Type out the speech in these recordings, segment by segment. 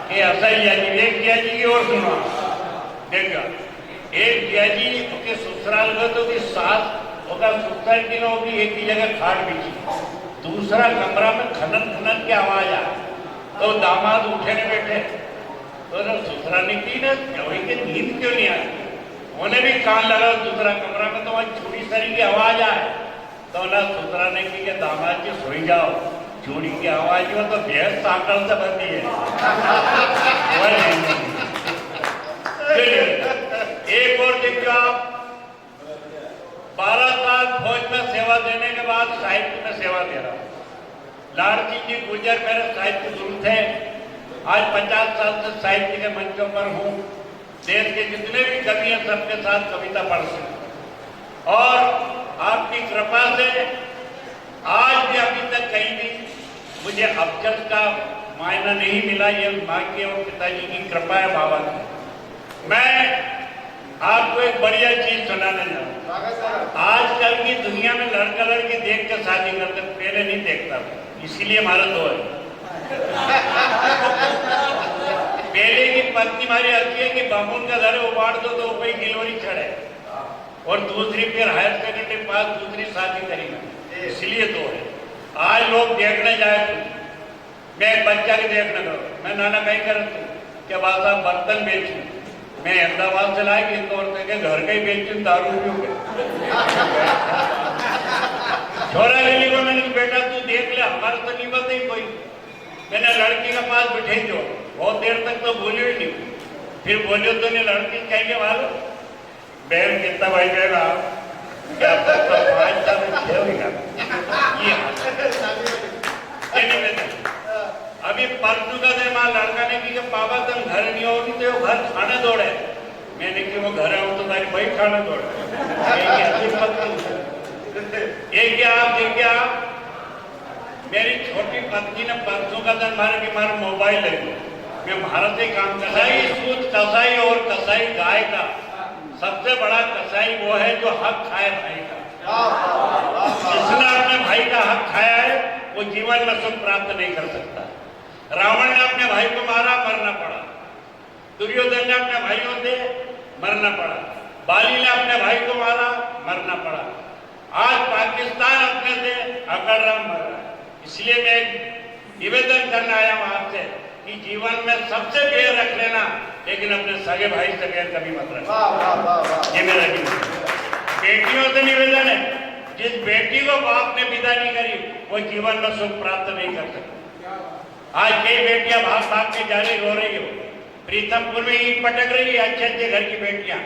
કે અસહ્યાજી એક જ્યાજી की और सुना देखा एक ज्याजी के ससुराल में तो की सास होगा सोसाइटी में होगी एक ही जगह खाट बिछी दूसरा कमरा में खनन खनन की आवाज आ तो दामाद उठे ने बैठे तो ना ससुराल की ना वही के नींद क्यों नहीं आई उन्हें भी कान लगा दूसरा कमरा में तो वहाँ चूड़ी सरी की आवाज आए तो ना ससुराल ने की दामाद जी सोई जाओ चूड़ी की आवाज हो तो भैंस साकल से बनती है एक और देखिए आप 12 साल फौज में सेवा देने के बाद साहित्य में सेवा दे रहा हूँ। लाड़जी जी गुर्जर मेरे साहित्य गुरु थे। आज 50 साल से साहित्य के मंचों पर हूँ। देश के जितने भी कवि हैं सबके साथ कविता पढ़ते हैं और आपकी कृपा से आज भी अभी तक कहीं भी मुझे अफजल का मायना नहीं मिला। ये माँ के और पिताजी की कृपा है बाबा की। मैं आपको एक बढ़िया चीज सुनाने जा रहा हूँ। आजकल की दुनिया में लड़का लड़की देख के शादी करते, पहले नहीं देखता, इसीलिए हमारा दो है। पहले की पत्नी हमारी आती है कि बामुन का घर उबाड़ दो तो ऊपर गिलोरी चढ़े और दूसरी फिर हायर सेकेंडरी पास दूसरी शादी करेगा, इसलिए दो है। आज लोग देखने जाए तो मैं एक बच्चा की देखने करो, मैं नाना कहीं कर क्या बात आप बर्तन बेचू, मैं अहमदाबाद से लाए इंदौर से के घर का ही बेचू दारू पीऊ के छोरा गली को मैंने बेटा तू देख ले हमारे तो नहीं बताई कोई। मैंने लड़की का पास बिठाई दो, बहुत देर तक तो बोलियो ही नहीं, फिर बोलियो तो नहीं लड़की कहेंगे मालूम बहन कितना भाई बहन आप क्या 5 अभी परसों का दिन मां लड़का ने की बाबा तुम घर नहीं हो तो घर खाने दौड़े। मैंने कि वो घर आओ तो तारी भाई खाने दौड़े। ये क्या आप मेरी छोटी पत्नी ने परसों का दिन मारे कि मारा मोबाइल ले लो, मैं भारत से काम कसाई सूद कसाई और कसाई गाय का सबसे बड़ा कसाई वो है जो हक खाए भाई का। जिसने अपने भाई का हक खाया है वो जीवन में सुख प्राप्त नहीं कर सकता। रावण ने अपने भाई को मारा, मरना पड़ा। दुर्योधन ने अपने भाइयों से मरना पड़ा। बाली ने अपने भाई को मारा, मरना पड़ा। आज पाकिस्तान अपने से अकड़ रहा मर रहा है। इसलिए मैं निवेदन करना आया हूं आपसे कि जीवन में सबसे बैर रख लेना, लेकिन अपने सगे भाई से बैर कभी मत रखना। ये मेरा निवेदन। बेटियों से निवेदन है, जिस बेटी को बाप ने विदा नहीं करी वो जीवन में सुख प्राप्त नहीं कर सकती। आज कई बेटियां भाग भाग के जा रही रो रही हो। प्रीतमपुर में ईंट पटक रही है, अच्छे अच्छे घर की बेटियां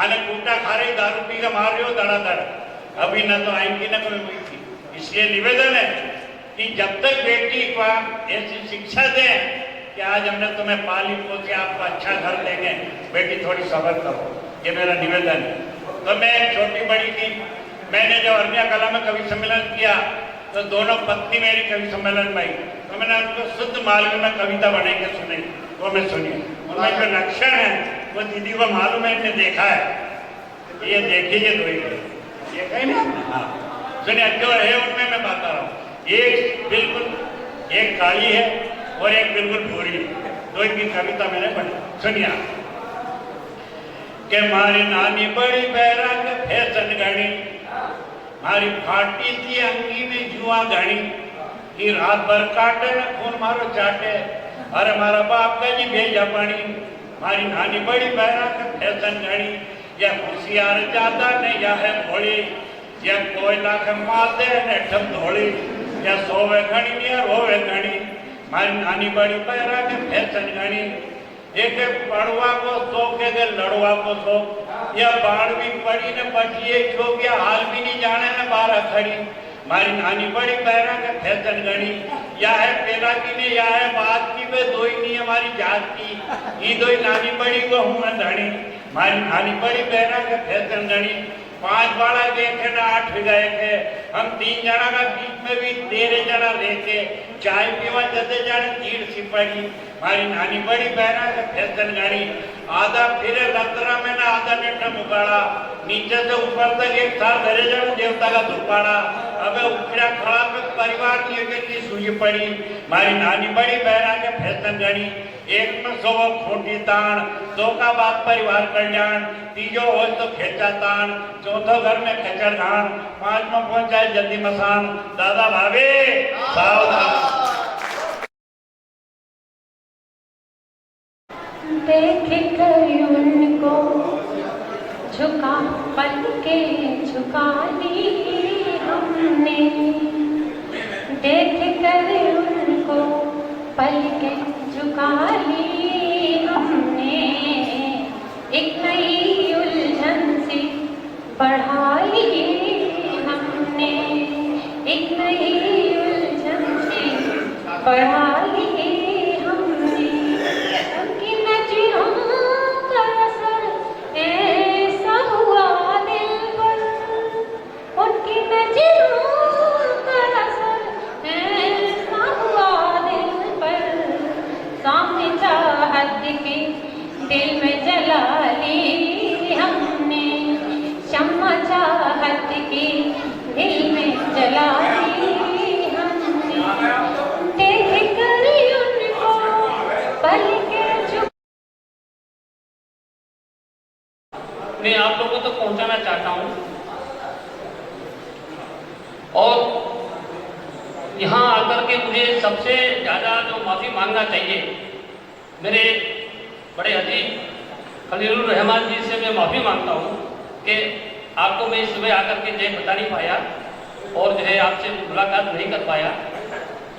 आने कूटा खा रही, दारू पी के मार रही हो धड़ाधड़, अभी न तो आएंगी न कोई हुई थी। इसलिए निवेदन है कि जब तक बेटी को ऐसी शिक्षा दें कि आज हमने तुम्हें पाली पोसी आपको अच्छा घर देंगे, बेटी थोड़ी सब्र करो, ये मेरा निवेदन है। तो मैं छोटी बड़ी थी, मैंने जब अरनिया कला में कवि सम्मेलन किया तो दोनों पत्नी मेरी कवि सम्मेलन में आई, तो मैंने उनको शुद्ध मालूम में कविता बना के सुनी, वो मैं सुनी। उनमें जो लक्षण है वो दीदी को मालूम है, देखा है, ये देखिए दो ये कहीं ना हाँ सुनिए जो है उनमें मैं बता रहा हूँ। एक बिल्कुल एक काली है और एक बिल्कुल भूरी है, दो की कविता मैंने पढ़ी, सुनिए। के मारी नानी बड़ी बैराग फैशन घड़ी, मारी फाटी सी अंगी में जुआ घड़ी, कि रात भर काटे न खून मारो चाटे, अरे मारा बाप का जी भेजा पानी। मारी नानी बड़ी बैराग फैशन घड़ी, या होशियार ज्यादा ने या है भोली, या कोयला के माते ने ठम धोली, या सोवे घड़ी या रोवे घड़ी। मारी नानी बड़ी बैराग फैशन घड़ी, एक पड़वा को शौक है लड़वा को शौक, या बाढ़ भी पड़ी न बचिए छो गया हाल भी नहीं जाने न 12 खड़ी। मारी नानी बड़ी पैरा के फैशन घड़ी, या है पेला की ने या है बात की वे दो ही नहीं हमारी जात की, ये दो ही नानी बड़ी को हूँ मैं धड़ी। मारी नानी बड़ी पैरा के फैशन घड़ी, 5 बाड़ा देखे ना 8 गए थे, हम 3 जना का बीच में भी 13 जना रहते, चाय पीवा जते जाने 1.5 सिपाही। मारी नानी बड़ी बहना के फैशन गाड़ी, आधा फिरे लतरा में ना आधा नेटा मुकाड़ा, नीचे से ऊपर तक एक साल घरे जाने देवता का धुपाड़ा। હવે ઉખડ્યા ખળા पे परिवार की કેટલી સૂજી પડી મારી નાની બડી બહેરા के फैशन गणी एक में सौ खोटी ताण दो का बात परिवार कल्याण तीजो हो तो खेचा ताण चौथो घर में खचर घाण पांचवा पहुंचाए जल्दी मसान दादा भाभी सावधान देख कर उनको झुका पल के झुका ली हमने देख कर उनको पल के झुका ली हमने एक नई उलझन सी बढ़ा ली हमने एक नई उलझन सी बढ़ा ली हमने उनकी नजरों का असर ऐसा हुआ दिल पर उनकी नजरों का असर ऐसा हुआ दिल पर सामने चाहत की दिल में जला ली हमने शम्मा चाहत की दिल में जला ली हमने देख कर उनको पल के झुक मैं आप लोगों तक पहुंचाना चाहता हूं और यहाँ आकर के मुझे सबसे ज़्यादा जो माफ़ी मांगना चाहिए मेरे बड़े अजीज खलीलुर रहमान जी से मैं माफ़ी मांगता हूँ कि आपको मैं इस सुबह आकर के जय बता नहीं पाया और जो है आपसे मुलाकात नहीं कर पाया,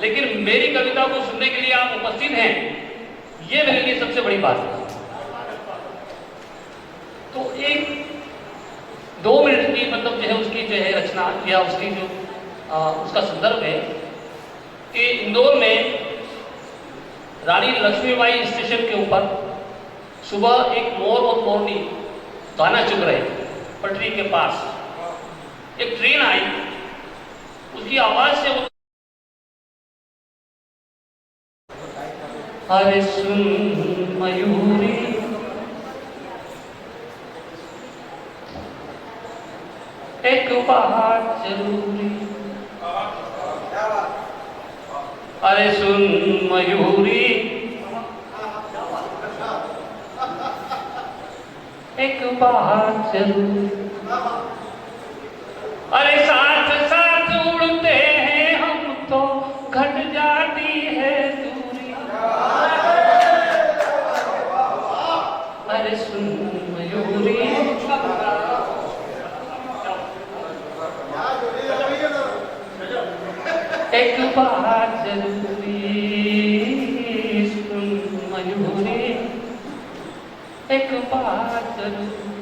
लेकिन मेरी कविता को सुनने के लिए आप उपस्थित हैं, ये मेरे लिए सबसे बड़ी बात है। तो एक 2 मिनट की मतलब जो है उसकी जो है रचना या उसकी जो उसका संदर्भ है कि इंदौर में रानी लक्ष्मीबाई स्टेशन के ऊपर सुबह एक मोर और मोरनी गाना चुग रहे पटरी के पास एक ट्रेन आई, उसकी आवाज से अरे सुन मयूरी एक बात जरूरी अरे सुन मयूरी एक बात जरूरी अरे साथ साथ उड़ते हैं हम तो घट जाती है दूरी अरे सुन मयूरी एक बात जरूरी सुन मयूरी एक बात जरूरी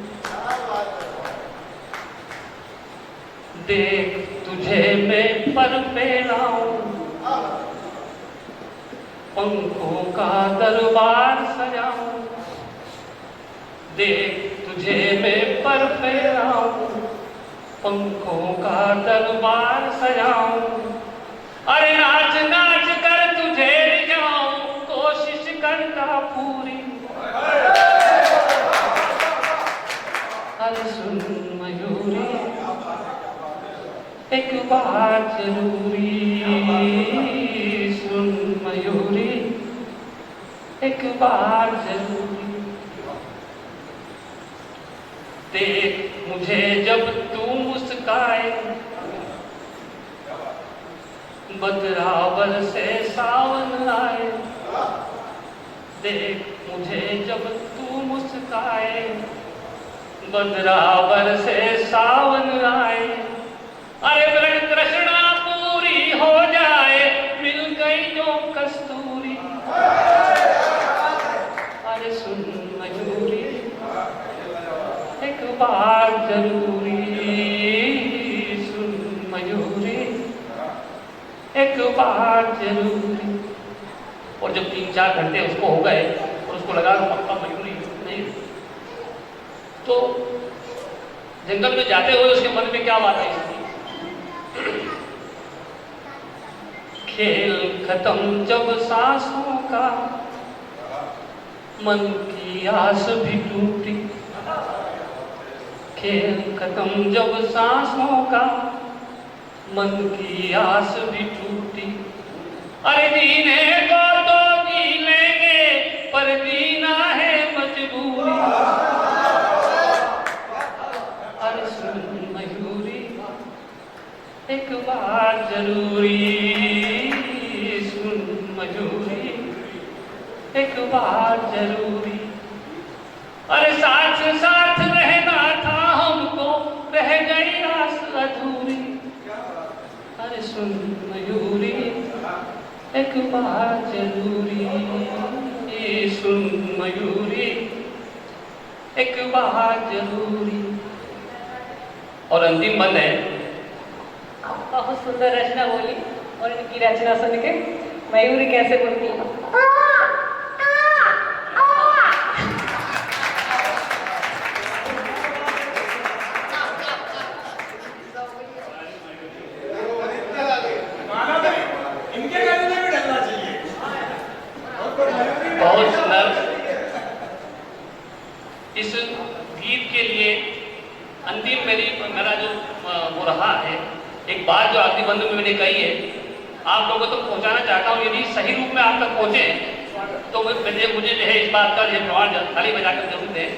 देख तुझे मैं पर फैलाऊं पंखों का दरबार सजाऊं देख तुझे मैं पर फैलाऊं पंखों का दरबार सजाऊं अरे नाच नाच कर तुझे रिझाऊं कोशिश करता पूरी अरे सुन मयूरी एक बात जरूरी सुन मयूरी एक बात जरूरी देख मुझे जब तू मुस्काए बदरावर से सावन आए देख मुझे जब तू मुस्काए बदरावर से सावन आए अरे वृण तृष्णा पूरी हो जाए मिल गई जो कस्तूरी अरे सुन मयूरी एक बात जरूरी सुन मयूरी एक बात जरूरी और जब 3-4 घंटे उसको हो गए और उसको लगा पक्का मयूरी नहीं तो जंगल में जाते हुए उसके मन में क्या बात आई थी खेल खत्म जब सांसों का मन की आस भी टूटी खेल खत्म जब सांसों का मन की आस भी टूटी। अरे जीने को तो जी लेंगे पर जीना है मजबूरी। अरे सुन मयूरी एक बात जरूरी, सुन मयूरी एक बात जरूरी। अरे साथ साथ रहना था हमको, रह गई आस अधूरी। अरे सुन मयूरी एक बात जरूरी, सुन मयूरी एक बात जरूरी। और अंतिम बंद है। बहुत सुंदर रचना बोली, और इनकी रचना सुन के मयूरी कैसे बोलती है। बहुत सुंदर। इस गीत के लिए अंतिम मेरा जो वो रहा है, एक बात जो आखिरी बंद में मैंने कही है, आप लोगों तक पहुंचाना चाहता हूँ। यदि सही रूप में आप तक पहुंचे तो मुझे जो है इस बात का जो प्रमाण ताली बजाकर जरूर दें।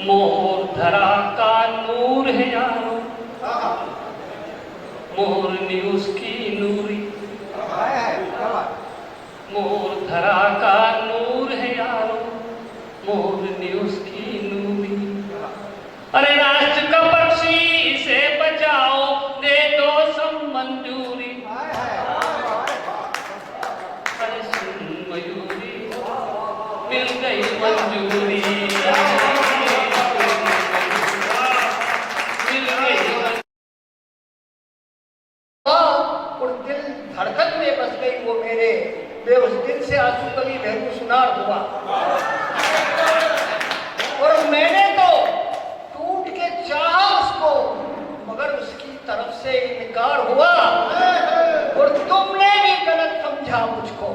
मोर धरा का नूर है यारो, मोर न्यूज की नूरी। मोर धरा का नूर है यारो, मोर न्यूज की नूरी। अरे राष्ट्र का पक्षी से बचाओ, दे दो सब मंजूरी। अरे सुन मयूरी मिल गई मंजूरी, मिल गई। और दिल धड़कन में बस गई वो मेरे, वे उस दिल से आंसू कभी बेगुसनार हुआ। और मैंने तो टूट के चाहा उसको, मगर उसकी तरफ से इनकार हुआ। और तुमने भी गलत समझा मुझको,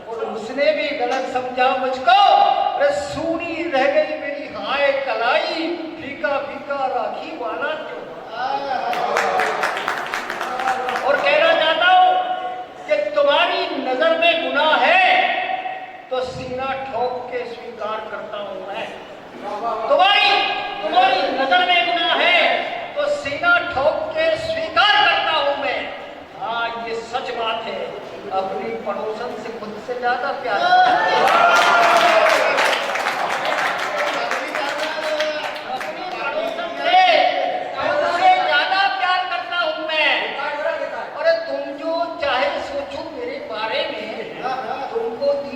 और उसने भी गलत समझा मुझको। अरे सूनी रह गई मेरी हाय कलाई, फीका फीका राखी वाला जो। और कहना चाहता हूं कि तुम्हारी नजर में गुनाह है तो सीना ठोक के स्वीकार करता हूं मैं। तुम्हारी नजर में गुनाह है तो सीना ठोक के स्वीकार करता हूं मैं। हाँ, ये सच बात है, अपनी पड़ोसन से खुद से ज्यादा प्यार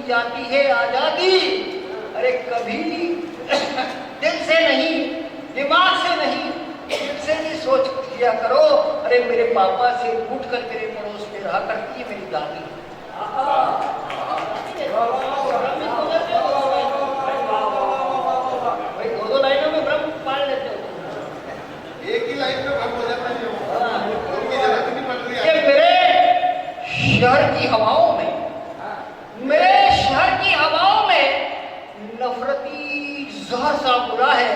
जाती है आजादी। अरे कभी दिल से नहीं, दिमाग से नहीं, दिल से भी सोच लिया करो। अरे मेरे पापा से उठ कर मेरे पड़ोस में रहा करती है मेरी दादी। भाई दो लाइनों में ब्रह्म पाल लेते हो, एक ही लाइन में ब्रह्म हो जाता है। ये मेरे शहर की हवाओं में, मेरे शहर की हवाओं में नफरती जहर सा बुरा है।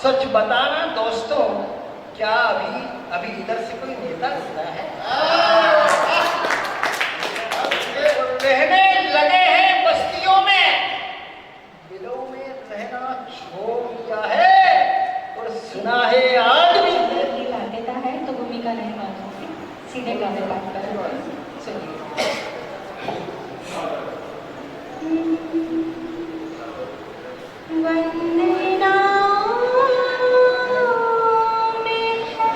सच बताना दोस्तों, क्या अभी इधर से कोई नेता गुजरा है? रहने लगे हैं बस्तियों में, दिलों में रहना छोड़ दिया है। और सुना है आज भी गा देता है तो भूमिका नहीं मानती, सीधे गाने बात करें। सुनिए, वंदना में है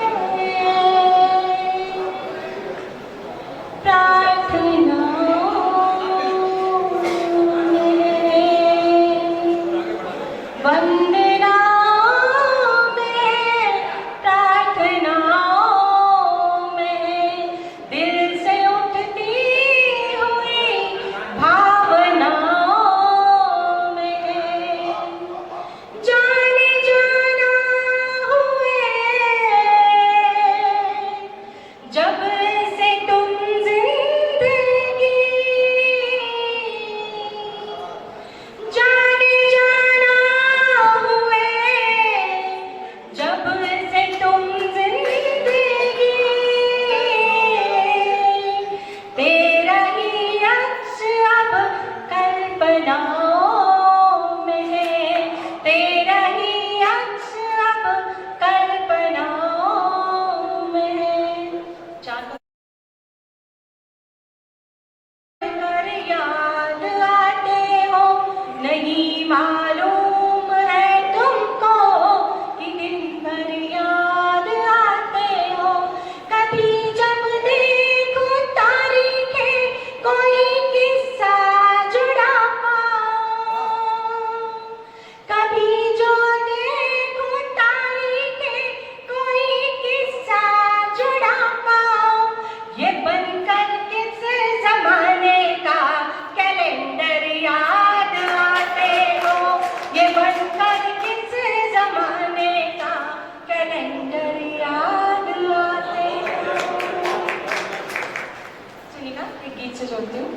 सुनिएगा, एक गीत से जोड़ती हूँ।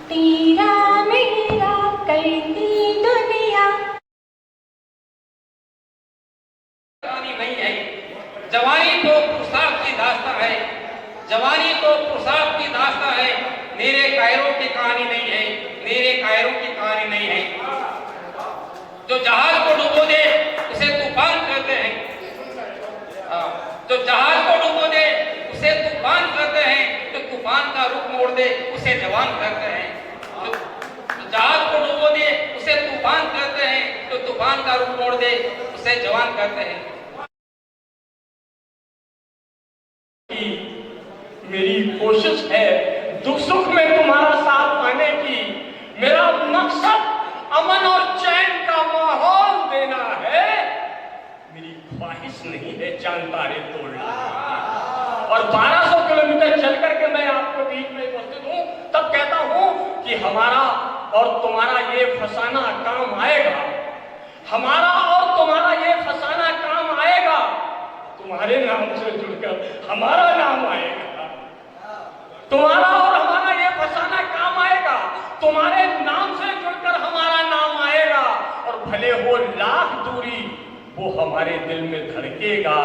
तेरा मेरा करती दुनिया कहानी नहीं है। जवानी तो पुरुषार्थ की दास्तां है, जवानी तो पुरुषार्थ की दास्तां है। मेरे कायरों की कहानी नहीं है, मेरे कायरों की कहानी नहीं है। जो जहाज को डुबो दे उसे तूफान कहते हैं, जो जहाज को डुबो दे उसे तूफान कहते हैं, जो तूफान का रुख मोड़ दे उसे जवान कहते हैं। जो जहाज को डुबो दे उसे तूफान कहते हैं, जो तूफान का रुख मोड़ दे उसे जवान कहते हैं। मेरी कोशिश है दुख सुख में तुम्हारा साथ पाने की। मेरा मकसद अमन और चैन का माहौल देना है। मेरी ख्वाहिश नहीं है चांद तारे तोड़ना। और 1200 किलोमीटर चल करके मैं आपके बीच में उपस्थित हूं, तब कहता हूं कि हमारा और तुम्हारा ये फसाना काम आएगा। हमारा और तुम्हारा ये फसाना काम आएगा। तुम्हारे नाम से जुड़कर हमारा नाम आएगा। तुम्हारा और हमारा ये फसाना काम आएगा। तुम्हारे नाम से जुड़कर हमारा नाम आएगा। और भले हो लाख दूरी, वो हमारे दिल में धड़केगा।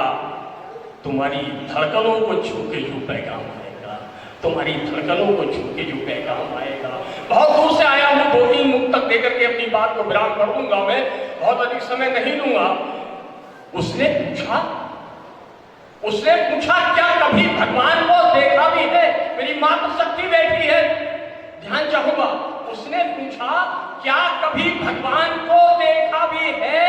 तुम्हारी धड़कनों को छू के जो पैगाम आएगा, तुम्हारी धड़कनों को छू के जो पैगाम आएगा। बहुत दूर से आया हूं, 2-3 मुक्त तक देकर के अपनी बात को विराम कर दूंगा। मैं बहुत अधिक समय नहीं लूंगा। उसने पूछा क्या कभी भगवान को देखा भी है? मेरी मातृशक्ति बैठी है, ध्यान चाहूंगा। उसने पूछा क्या कभी भगवान को देखा भी है?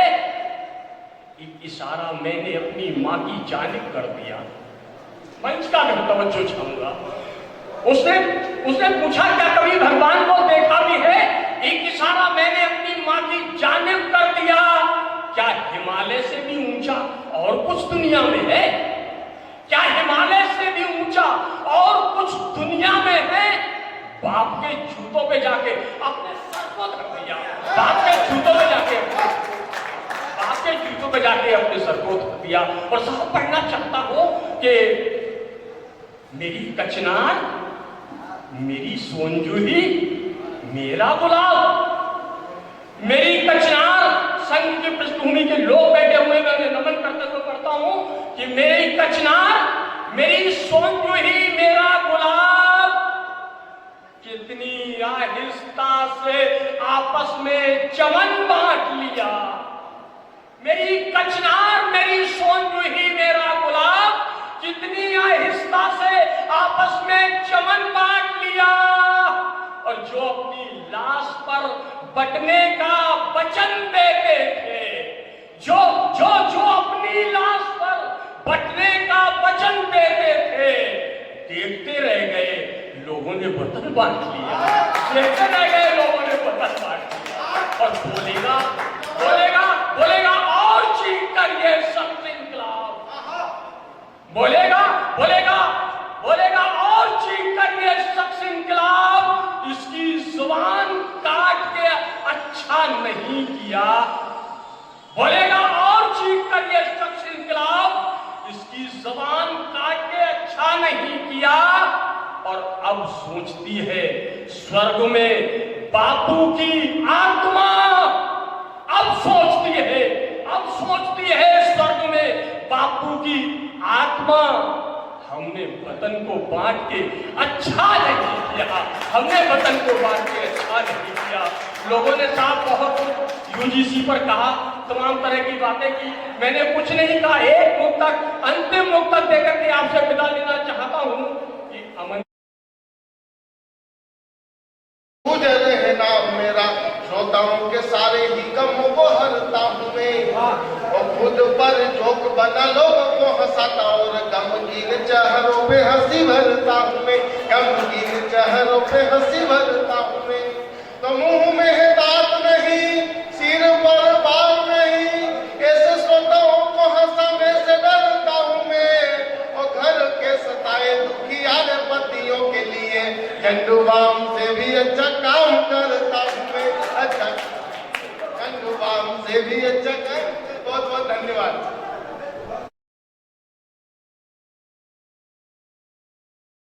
एक इशारा मैंने अपनी मां की जानिब कर दिया। मंच का भी तवज्जो चाहूंगा। उसने पूछा क्या कभी भगवान को देखा भी है? एक इशारा मैंने अपनी मां की जानिब कर दिया। क्या हिमालय से भी ऊंचा और कुछ दुनिया में है? क्या हिमालय से भी ऊंचा और कुछ दुनिया में है? बाप के जूतों पे जाके अपने सर को धर दिया। बाप के जूतों पे जाके अपने सर को धर दिया। और साहब पढ़ना चाहता हूं कि मेरी कचनार, मेरी सोनजूही, मेरा गुलाब, मेरी कचनार। संघ की पृष्ठभूमि के लोग बैठे हुए, मैं उन्हें नमन करते हुए पढ़ता हूं कि मेरी कचनार, मेरी सोनजूही, मेरा गुलाब, कितनी आहिस्ता से आपस में चमन बांट लिया। मेरी कचनार, मेरी सोनजूही, मेरा गुलाब, कितनी आहिस्ता से आपस में चमन बांट लिया। और जो अपनी लाश पर बटने का वचन देते थे, जो अपनी लाश पर बटने का वचन देते थे, देखते रह गए लोगों ने वतन बांट लिया। देखते रह गए लोगों ने वतन बांट लिया। और बोलेगा और चीख कर ये शख्स इनकलाब, बोलेगा और चीख कर ये शख्स इनकलाब। इसकी जुबान काट के अच्छा नहीं किया। बोलेगा और चीख कर ये शख्स इनकलाब, इसकी जुबान काट के अच्छा नहीं किया। और अब सोचती है स्वर्ग में बापू की आत्मा। अब सोचती है स्वर्ग में बापू की आत्मा। हमने वतन को बांट के अच्छा नहीं किया। लोगों ने साहब बहुत यूजीसी पर कहा, तमाम तरह की बातें की। मैंने कुछ नहीं कहा। एक मुक्तक, अंतिम मुक्तक देकर के आपसे विदा लेना चाहता हूं कि अमन रहना मेरा, श्रोताओं के सारे ही गम को हरता हूँ मैं। और खुद पर जोक बना लोगों को हंसाता और गमगीन चेहरों पे हंसी भरता हूँ मैं। गमगीन चेहरों पे हंसी भरता हूँ मैं। तो मुंह में है दांत नहीं, सिर पर बाल नहीं, ऐसे श्रोताओं को हंसाने से डरता हूँ मैं। और घर के सताए दुखिया पतियों के लिए झंडूबाम से भी अच्छा काम करता हूँ मैं। अच्छा, झंडूबाम से भी अच्छा काम। बहुत बहुत धन्यवाद।